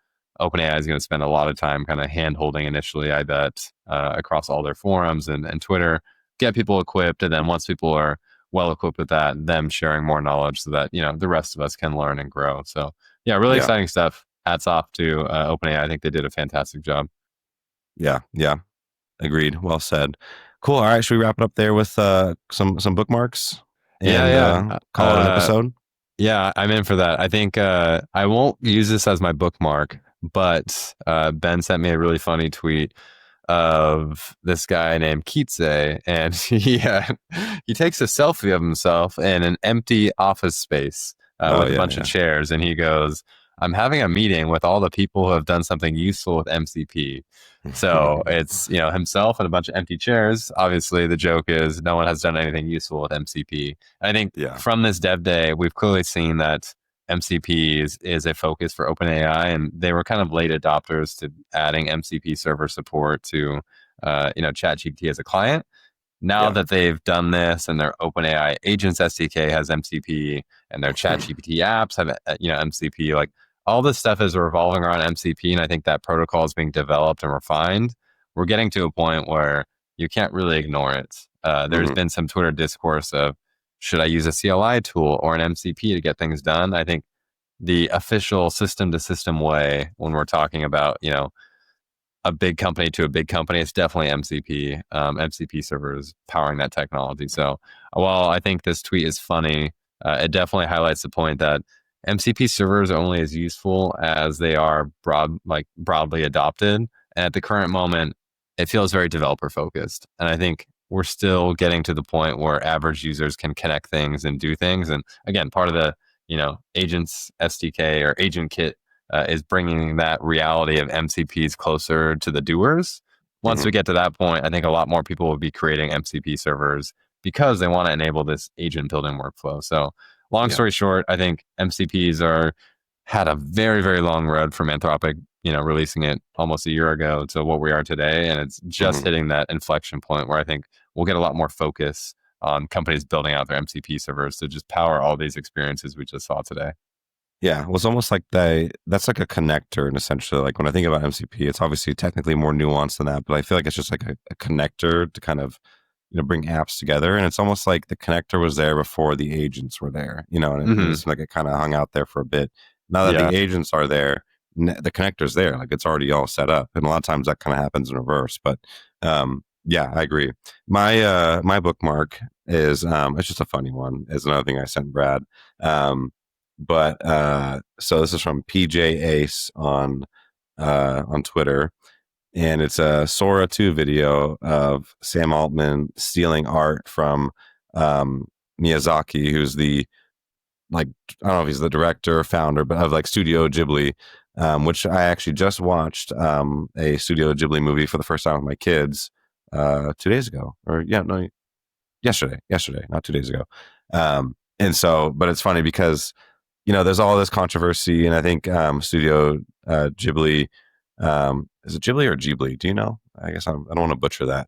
[SPEAKER 2] OpenAI is going to spend a lot of time kind of hand holding initially, I bet, across all their forums and Twitter, get people equipped. And then once people are well equipped with that, them sharing more knowledge so that the rest of us can learn and grow. So yeah, really
[SPEAKER 1] Yeah.
[SPEAKER 2] exciting stuff. Hats off to OpenAI. I think they did a fantastic job.
[SPEAKER 1] Yeah. Yeah. Agreed. Well said. Cool. All right. Should we wrap it up there with some bookmarks
[SPEAKER 2] Yeah,
[SPEAKER 1] and
[SPEAKER 2] yeah.
[SPEAKER 1] call it an episode?
[SPEAKER 2] Yeah, I'm in for that. I think I won't use this as my bookmark, but Ben sent me a really funny tweet of this guy named Kitse, and he takes a selfie of himself in an empty office space
[SPEAKER 1] Oh
[SPEAKER 2] with a
[SPEAKER 1] yeah,
[SPEAKER 2] bunch of
[SPEAKER 1] yeah,
[SPEAKER 2] chairs, and he goes, "I'm having a meeting with all the people who have done something useful with MCP." So it's himself and a bunch of empty chairs. Obviously, the joke is no one has done anything useful with MCP. I think
[SPEAKER 1] yeah.
[SPEAKER 2] from this dev day, we've clearly seen that MCP is a focus for OpenAI, and they were kind of late adopters to adding MCP server support to ChatGPT as a client. Now
[SPEAKER 1] Yeah.
[SPEAKER 2] that they've done this, and their OpenAI Agents SDK has MCP, and their ChatGPT apps have MCP, like, all this stuff is revolving around MCP, and I think that protocol is being developed and refined. We're getting to a point where you can't really ignore it. There's
[SPEAKER 1] Hmm.
[SPEAKER 2] been some Twitter discourse of, should I use a CLI tool or an MCP to get things done? I think the official system to system way, when we're talking about a big company to a big company, it's definitely MCP. MCP servers powering that technology. So while I think this tweet is funny, it definitely highlights the point that MCP servers are only as useful as they are broadly adopted. And at the current moment, it feels very developer focused. And I think we're still getting to the point where average users can connect things and do things. And again, part of the agents SDK or agent kit is bringing that reality of MCPs closer to the doers. Once
[SPEAKER 1] Hmm.
[SPEAKER 2] we get to that point, I think a lot more people will be creating MCP servers because they want to enable this agent building workflow. So, long
[SPEAKER 1] Yeah.
[SPEAKER 2] story short, I think MCPs are had a very, very long road from Anthropic, releasing it almost a year ago to what we are today, and it's just
[SPEAKER 1] Hmm.
[SPEAKER 2] hitting that inflection point where I think we'll get a lot more focus on companies building out their MCP servers to just power all these experiences we just saw today.
[SPEAKER 1] Yeah, well, it's almost like that's like a connector, and essentially, like when I think about MCP, it's obviously technically more nuanced than that, but I feel like it's just like a connector to kind of bring apps together, and it's almost like the connector was there before the agents were there, and it
[SPEAKER 2] Hmm.
[SPEAKER 1] seemed like it kind of hung out there for a bit. Now that
[SPEAKER 2] Yeah.
[SPEAKER 1] the agents are there, the connector's there, like it's already all set up, and a lot of times that kind of happens in reverse. But yeah, I agree. My bookmark is it's just a funny one. Is another thing I sent Brad. But so this is from PJ Ace on Twitter, and it's a Sora 2 video of Sam Altman stealing art from Miyazaki, who's the, like, I don't know if he's the director or founder, but of like Studio Ghibli, which I actually just watched a Studio Ghibli movie for the first time with my kids 2 days ago, or yeah, no, yesterday, not 2 days ago. And so, but it's funny because there's all this controversy, and I think Studio Ghibli, is it Ghibli or Ghibli? Do you know? I guess I don't want to butcher that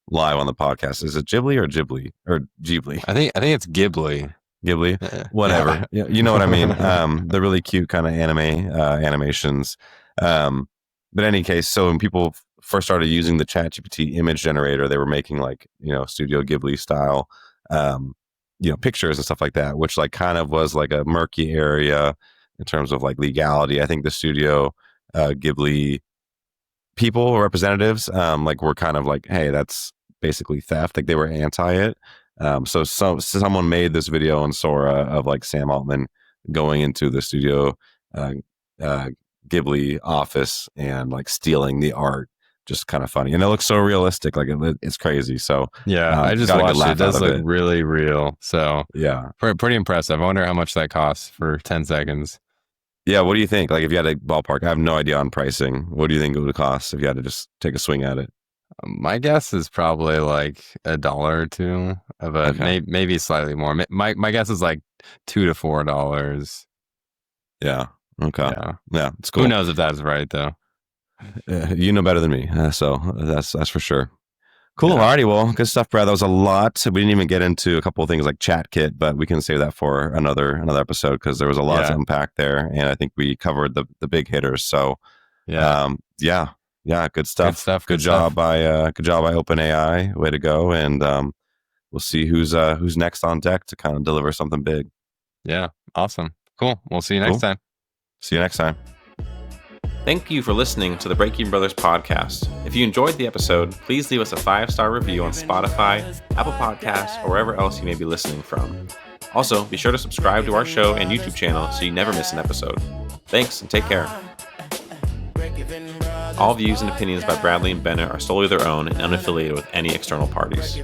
[SPEAKER 1] live on the podcast. Is it Ghibli or Ghibli or Ghibli?
[SPEAKER 2] I think it's Ghibli.
[SPEAKER 1] Ghibli,
[SPEAKER 2] Yeah.
[SPEAKER 1] whatever. You know what I mean. The really cute kind of animations. But in any case, so when people first started using the ChatGPT image generator, they were making like Studio Ghibli style, um, pictures and stuff like that, which like kind of was like a murky area in terms of like legality. I think the Studio Ghibli people or representatives like were kind of like, hey, that's basically theft. Like they were anti it. So someone made this video on Sora of like Sam Altman going into the studio uh, uh, Ghibli office and like stealing the art. Just kind of funny, and it looks so realistic. Like it's crazy. So
[SPEAKER 2] Yeah, I just
[SPEAKER 1] got a good
[SPEAKER 2] watched it. It
[SPEAKER 1] laugh out
[SPEAKER 2] does
[SPEAKER 1] of
[SPEAKER 2] look
[SPEAKER 1] it.
[SPEAKER 2] really real. So
[SPEAKER 1] Yeah.
[SPEAKER 2] pretty impressive. I wonder how much that costs for 10 seconds.
[SPEAKER 1] Yeah, what do you think? Like, if you had a ballpark, I have no idea on pricing. What do you think it would cost if you had to just take a swing at it?
[SPEAKER 2] My guess is probably like $1 or two, but
[SPEAKER 1] Okay.
[SPEAKER 2] maybe slightly more. My guess is like $2 to $4.
[SPEAKER 1] Yeah. Okay.
[SPEAKER 2] Yeah.
[SPEAKER 1] Yeah, it's
[SPEAKER 2] Who
[SPEAKER 1] cool.
[SPEAKER 2] knows if that's right though?
[SPEAKER 1] You know better than me, so that's for sure. Cool.
[SPEAKER 2] Yeah.
[SPEAKER 1] Alrighty. Well, good stuff, Brad. That was a lot. We didn't even get into a couple of things like ChatKit, but we can save that for another episode because there was a lot to
[SPEAKER 2] Yeah.
[SPEAKER 1] unpack there, and I think we covered the big hitters. So,
[SPEAKER 2] Yeah.
[SPEAKER 1] yeah, good stuff.
[SPEAKER 2] Good stuff.
[SPEAKER 1] Good
[SPEAKER 2] Good
[SPEAKER 1] job
[SPEAKER 2] stuff.
[SPEAKER 1] by OpenAI. Way to go! And we'll see who's next on deck to kind of deliver something big.
[SPEAKER 2] Yeah. Awesome. Cool. We'll see you next
[SPEAKER 1] Cool.
[SPEAKER 2] time.
[SPEAKER 1] See you next time. Thank you for listening to the Breaking Brothers podcast. If you enjoyed the episode, please leave us a 5-star review on Spotify, Apple Podcasts, or wherever else you may be listening from. Also, be sure to subscribe to our show and YouTube channel so you never miss an episode. Thanks and take care. All views and opinions by Bradley and Bennett are solely their own and unaffiliated with any external parties.